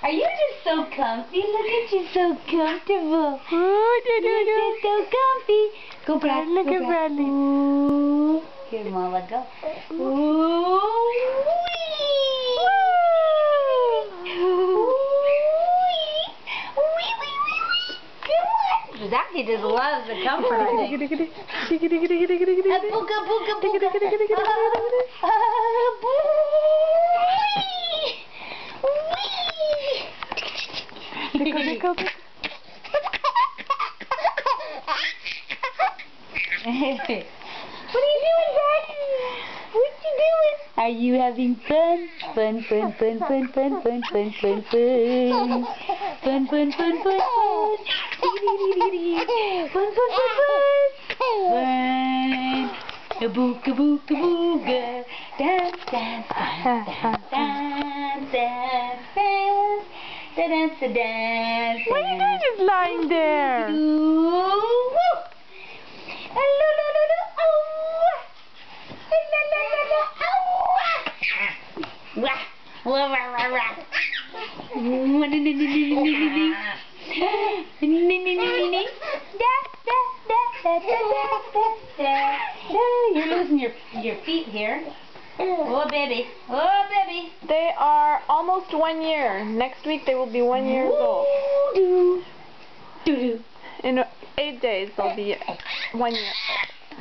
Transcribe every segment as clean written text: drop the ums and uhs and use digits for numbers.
Are you just so comfy? Look at you, so comfortable. You're just so comfy. Go, Brad. Look at Bradley. Ooh. Here, Mom, let go. Ooh. Zaki just loves the comfort of it. Booga, booga, booga. What are you doing, Daddy? What you doing? Are you having fun? Fun, fun, fun, fun, fun, fun, fun, fun, fun. Fun, fun, fun, fun, fun. Fun, fun, fun, fun. Fun. Kabooga, booga, booga. Dance, dance, dance, dance, dance, dance, dance, dance, dance. What are you doing just lying there? You're losing your feet here. Oh baby, oh baby. They are almost 1 year. Next week they will be 1 year old. Do do do. In 8 days they'll be 1 year old.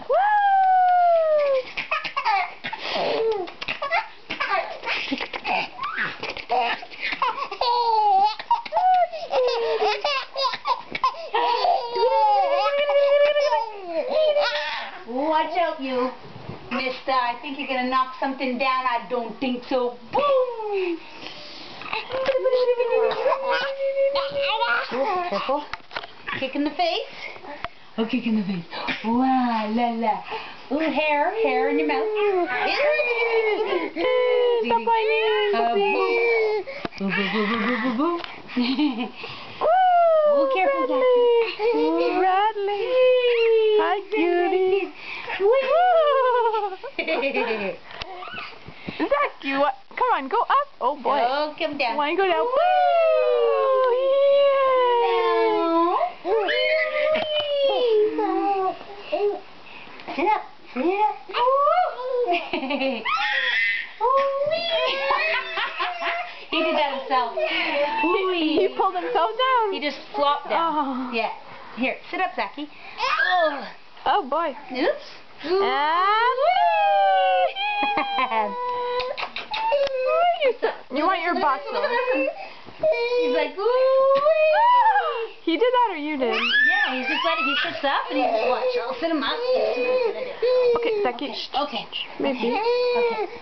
Woo! Watch out, you, mister. I think you're going to knock something down. I don't think so. Boom! Oh, careful. Kick in the face. Oh, kick in the face. Wow, la la. Ooh, hair in your mouth. Stop whining. Boo, boo, boo, boo, boo, boo, boo. Oh, careful, Bradley. Hi, cutie. Zaki, what? Come on, go up. Oh boy. Oh, come down. Want to go down? Woo! Yeah. Sit up. Sit up. He did that himself. He pulled himself down. He just flopped down. Oh. Yeah. Here, sit up, Zaki. Oh boy. Oops. And you want your box though. He's like, ooh. He did that or you did? Yeah, he's just letting, he sits up and he's just, watch, I'll sit him up. Okay, Zaki. Okay. Maybe. Okay.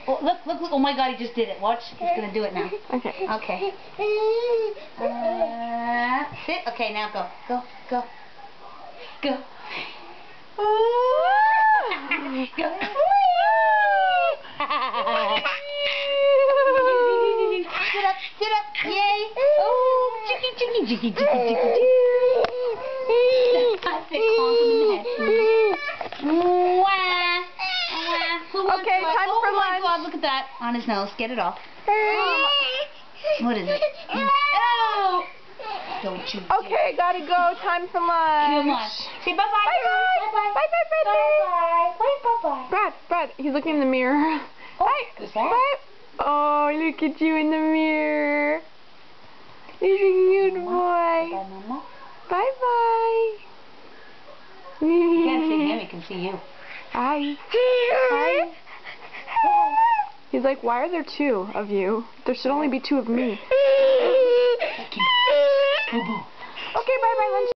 Oh, look, look, look. Oh my God, he just did it. Watch. He's going to do it now. Okay. Okay. Sit. Okay, now go. Go. Go. Go. Go. Sit up. Sit up. Yay. Oh, chicky, chicky, chicky, chicky, chicky, chicky. I said conk him in the head. Okay, time for lunch. Oh my God, look at that on his nose. Get it off. What is it? Oh! Don't you dare. Okay, gotta go. Time for lunch. Come on. Say bye-bye. Bye-bye. Bye-bye, Bye-bye. Brad, he's looking in the mirror. Bye. Who's that? Bye. Oh, look at you in the mirror. He's a cute boy. Bye, Mama. Bye-bye. You can't see him, he can see you. Hi. Hi. He's like, why are there two of you? There should only be two of me. Boo-boo. Okay, bye-bye, lunch.